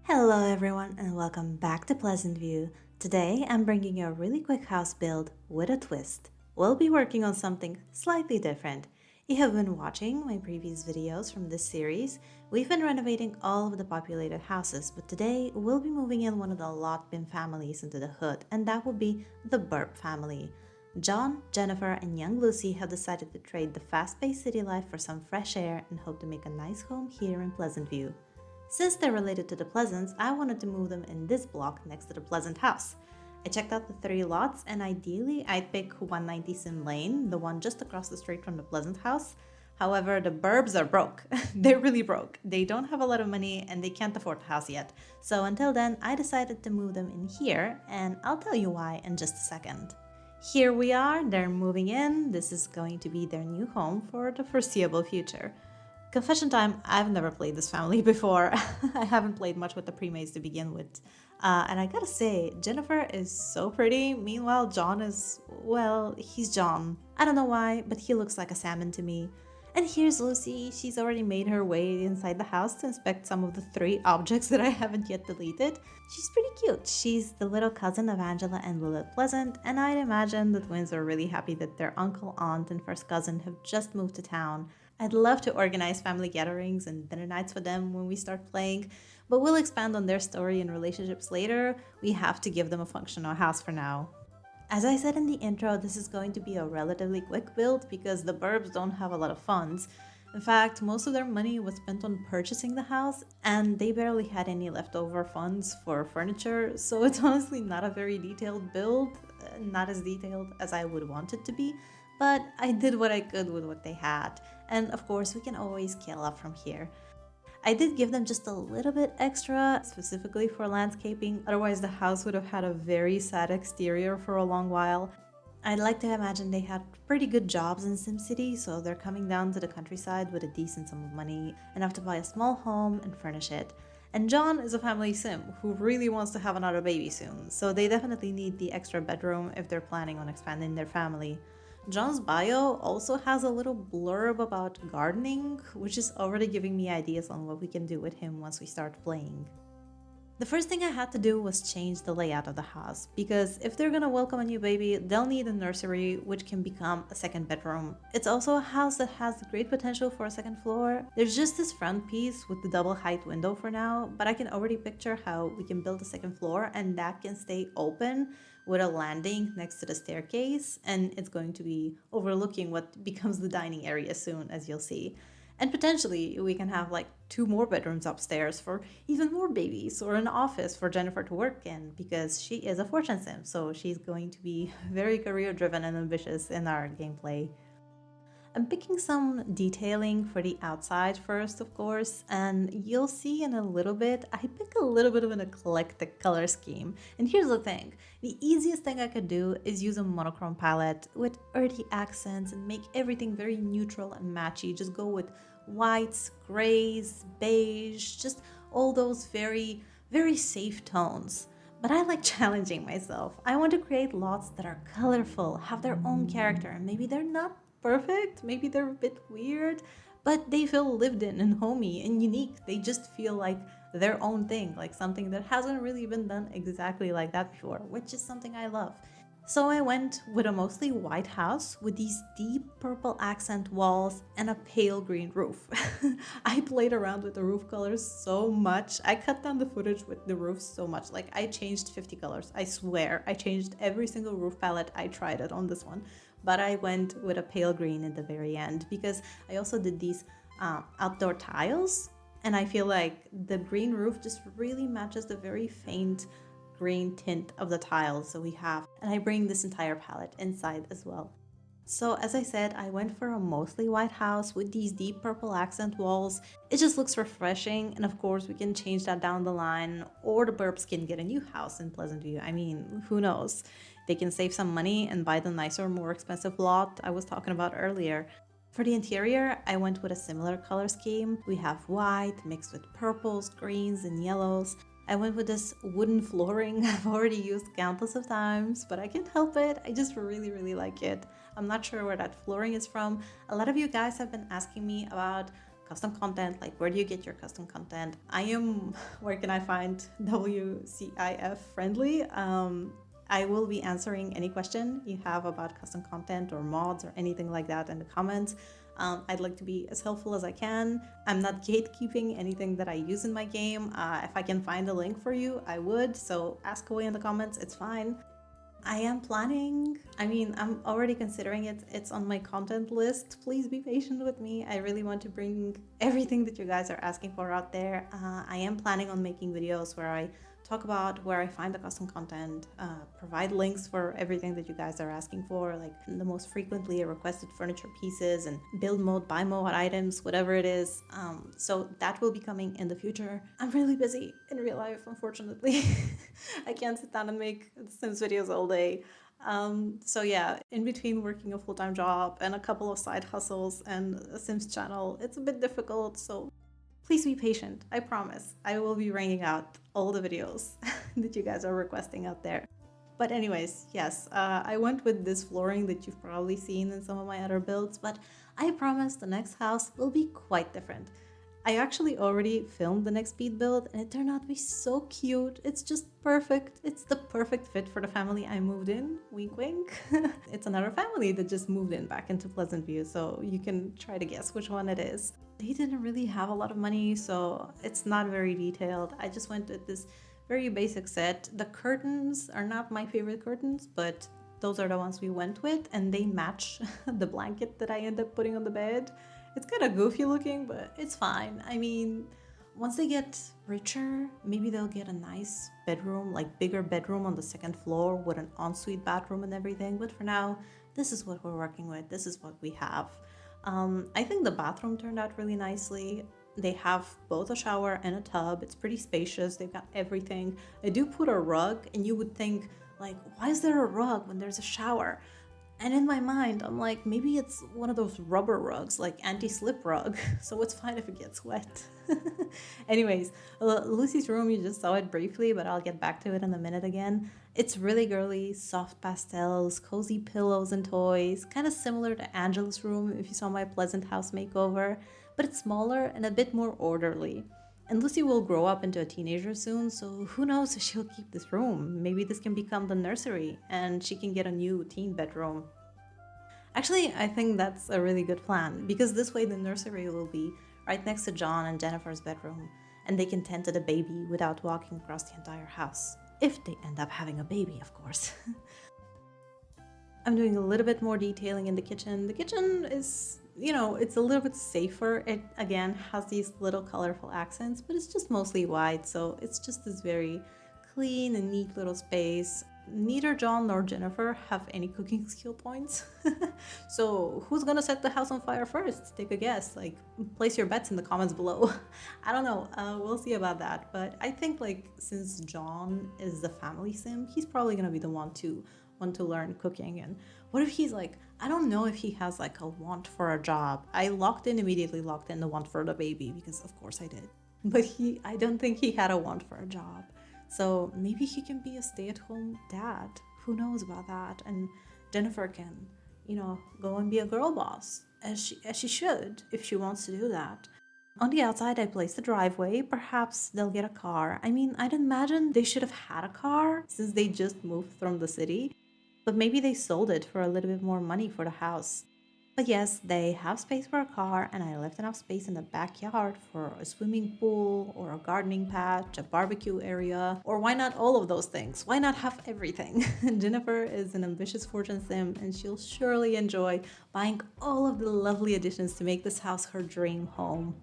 Hello everyone and welcome back to Pleasantview. Today I'm bringing you a really quick house build with a twist. We'll be working on something slightly different. You have been watching my previous videos from this series. We've been renovating all of the populated houses, but today we'll be moving in one of the lot bin families into the hood, and that would be the Burb family. John, Jennifer, and young Lucy have decided to trade the fast-paced city life for some fresh air and hope to make a nice home here in Pleasantview. Since they're related to the Pleasants, I wanted to move them in this block next to the Pleasant house. I checked out the 3 lots and ideally I'd pick 190 Sim Lane, the one just across the street from the Pleasant house. However, the Burbs are broke. They're really broke. They don't have a lot of money and they can't afford the house yet. So until then, I decided to move them in here, and I'll tell you why in just a second. Here we are, they're moving in. This is going to be their new home for the foreseeable future. Confession time, I've never played this family before. I haven't played much with the pre-mates to begin with. And I gotta say, Jennifer is so pretty. Meanwhile, John is, well, he's John. I don't know why, but he looks like a salmon to me. And here's Lucy. She's already made her way inside the house to inspect some of the 3 objects that I haven't yet deleted. She's pretty cute. She's the little cousin of Angela and Lilith Pleasant, and I'd imagine the twins are really happy that their uncle, aunt, and first cousin have just moved to town. I'd love to organize family gatherings and dinner nights for them when we start playing, but we'll expand on their story and relationships later. We have to give them a functional house for now. As I said in the intro, this is going to be a relatively quick build because the Burbs don't have a lot of funds. In fact, most of their money was spent on purchasing the house, and they barely had any leftover funds for furniture, so it's honestly not a very detailed build, not as detailed as I would want it to be, but I did what I could with what they had, and of course we can always scale up from here. I did give them just a little bit extra, specifically for landscaping, otherwise the house would have had a very sad exterior for a long while. I'd like to imagine they had pretty good jobs in SimCity, so they're coming down to the countryside with a decent sum of money, enough to buy a small home and furnish it. And John is a family sim who really wants to have another baby soon, so they definitely need the extra bedroom if they're planning on expanding their family. John's bio also has a little blurb about gardening, which is already giving me ideas on what we can do with him once we start playing. The first thing I had to do was change the layout of the house, because if they're gonna welcome a new baby, they'll need a nursery, which can become a second bedroom. It's also a house that has great potential for a second floor. There's just this front piece with the double height window for now, but I can already picture how we can build a second floor and that can stay open with a landing next to the staircase, and it's going to be overlooking what becomes the dining area soon, as you'll see. And potentially we can have like 2 more bedrooms upstairs for even more babies, or an office for Jennifer to work in, because she is a fortune sim, so she's going to be very career driven and ambitious in our gameplay. I'm picking some detailing for the outside first, of course, and you'll see in a little bit, I pick a little bit of an eclectic color scheme. And here's the thing, the easiest thing I could do is use a monochrome palette with earthy accents and make everything very neutral and matchy. Just go with whites, grays, beige, just all those very, very safe tones. But I like challenging myself. I want to create lots that are colorful, have their own character, and maybe they're not perfect, maybe they're a bit weird, but they feel lived in and homey and unique. They just feel like their own thing, like something that hasn't really been done exactly like that before, which is something I love. So I went with a mostly white house with these deep purple accent walls and a pale green roof. I played around with the roof colors so much. I cut down the footage with the roof so much. Like, I changed 50 colors. I swear, I changed every single roof palette. I tried it on this one, but I went with a pale green at the very end because I also did these outdoor tiles, and I feel like the green roof just really matches the very faint green tint of the tiles that we have, and I bring this entire palette inside as well. So as I said, I went for a mostly white house with these deep purple accent walls. It just looks refreshing, and of course we can change that down the line, or the Burbs can get a new house in Pleasantview. I mean, who knows? They can save some money and buy the nicer, more expensive lot I was talking about earlier. For the interior, I went with a similar color scheme. We have white mixed with purples, greens, and yellows. I went with this wooden flooring I've already used countless of times, but I can't help it. I just really, really like it. I'm not sure where that flooring is from. A lot of you guys have been asking me about custom content, like where do you get your custom content? I am, where can I find WCIF friendly? I will be answering any question you have about custom content or mods or anything like that in the comments. I'd like to be as helpful as I can. I'm not gatekeeping anything that I use in my game. If I can find a link for you, I would. So ask away in the comments, it's fine. I am planning, I'm already considering it. It's on my content list. Please be patient with me. I really want to bring everything that you guys are asking for out there. I am planning on making videos where I talk about where I find the custom content, provide links for everything that you guys are asking for, like the most frequently requested furniture pieces and build mode, buy mode items, whatever it is. So that will be coming in the future. I'm really busy in real life, unfortunately. I can't sit down and make Sims videos all day. So yeah, in between working a full-time job and a couple of side hustles and a Sims channel, it's a bit difficult. So please be patient. I promise I will be bringing out all the videos that you guys are requesting out there. But anyways, yes, I went with this flooring that you've probably seen in some of my other builds, but I promise the next house will be quite different. I actually already filmed the next speed build and it turned out to be so cute. It's just perfect. It's the perfect fit for the family I moved in. Wink, wink. It's another family that just moved in back into Pleasantview, so you can try to guess which one it is. They didn't really have a lot of money, so it's not very detailed. I just went with this very basic set. The curtains are not my favorite curtains, but those are the ones we went with, and they match the blanket that I end up putting on the bed. It's kind of goofy looking, but it's fine. Once they get richer, maybe they'll get a nice bedroom, like bigger bedroom on the second floor with an ensuite bathroom and everything. But for now, this is what we're working with. This is what we have. I think the bathroom turned out really nicely. They have both a shower and a tub. It's pretty spacious. They've got everything. I do put a rug, and you would think, like, why is there a rug when there's a shower? And in my mind, I'm like, maybe it's one of those rubber rugs, like anti-slip rug, so it's fine if it gets wet. Anyways, Lucy's room, you just saw it briefly, but I'll get back to it in a minute again. It's really girly, soft pastels, cozy pillows and toys, kind of similar to Angela's room if you saw my Pleasant House makeover, but it's smaller and a bit more orderly. And Lucy will grow up into a teenager soon, so who knows if she'll keep this room. Maybe this can become the nursery and she can get a new teen bedroom. Actually, I think that's a really good plan, because this way the nursery will be right next to John and Jennifer's bedroom, and they can tend to the baby without walking across the entire house. If they end up having a baby, of course. I'm doing a little bit more detailing in the kitchen. The kitchen is, it's a little bit safer. It, again, has these little colorful accents, but it's just mostly white, so it's just this very clean and neat little space. Neither John nor Jennifer have any cooking skill points. So who's gonna set the house on fire first? Take a guess. Like, place your bets in the comments below. I don't know. We'll see about that. But I think, like, since John is the family sim, he's probably gonna be the one to learn cooking. And what if he's like, I don't know if he has like a want for a job. I immediately locked in the want for the baby, because of course I did. But I don't think he had a want for a job. So maybe he can be a stay-at-home dad. Who knows about that? And Jennifer can, go and be a girl boss, as she should, if she wants to do that. On the outside, I placed a driveway. Perhaps they'll get a car. I'd imagine they should have had a car since they just moved from the city. But maybe they sold it for a little bit more money for the house. But yes, they have space for a car, and I left enough space in the backyard for a swimming pool or a gardening patch, a barbecue area, or why not all of those things? Why not have everything? Jennifer is an ambitious fortune sim, and she'll surely enjoy buying all of the lovely additions to make this house her dream home.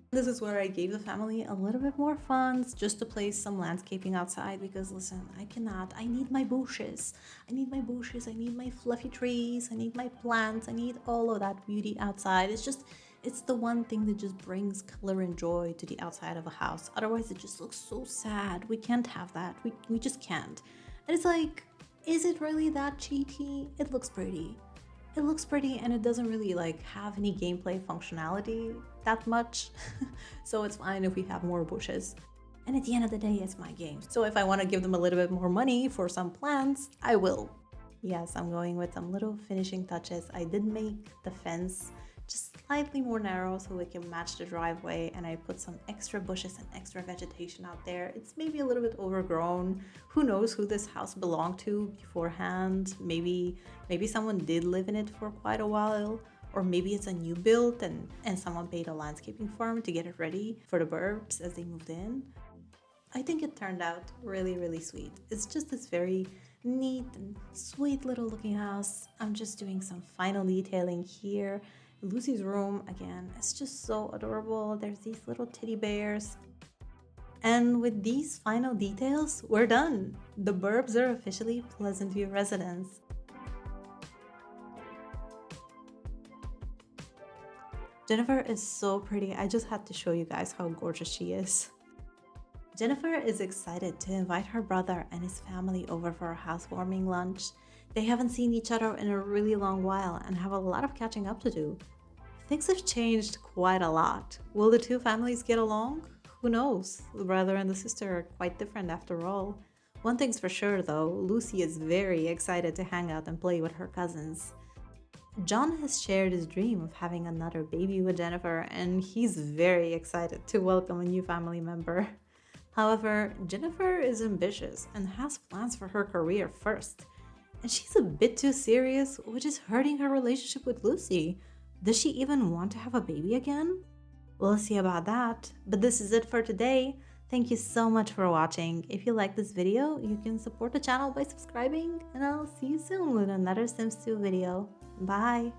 This is where I gave the family a little bit more funds just to place some landscaping outside, because listen, I need my bushes. I need my fluffy trees, I need my plants, I need all of that beauty outside. It's the one thing that just brings color and joy to the outside of a house. Otherwise it just looks so sad. We can't have that. We just can't. And it's like, is it really that cheaty? It looks pretty. It looks pretty, and it doesn't really like have any gameplay functionality that much. So it's fine if we have more bushes. And at the end of the day, it's my game. So if I want to give them a little bit more money for some plants, I will. Yes, I'm going with some little finishing touches. I did make the fence just slightly more narrow so we can match the driveway, and I put some extra bushes and extra vegetation out there. It's maybe a little bit overgrown. Who knows who this house belonged to beforehand? Maybe someone did live in it for quite a while, or maybe it's a new build and someone paid a landscaping firm to get it ready for the Burbs as they moved in. I think it turned out really, really sweet. It's just this very neat and sweet little looking house. I'm just doing some final detailing here. Lucy's room, again, is just so adorable. There's these little teddy bears. And with these final details, we're done. The Burbs are officially Pleasantview residents. Jennifer is so pretty. I just had to show you guys how gorgeous she is. Jennifer is excited to invite her brother and his family over for a housewarming lunch. They haven't seen each other in a really long while and have a lot of catching up to do. Things have changed quite a lot. Will the two families get along? Who knows? The brother and the sister are quite different after all. One thing's for sure though, Lucy is very excited to hang out and play with her cousins. John has shared his dream of having another baby with Jennifer, and he's very excited to welcome a new family member. However, Jennifer is ambitious and has plans for her career first, and she's a bit too serious, which is hurting her relationship with Lucy. Does she even want to have a baby again? We'll see about that, but this is it for today. Thank you so much for watching. If you like this video, you can support the channel by subscribing, and I'll see you soon with another Sims 2 video. Bye!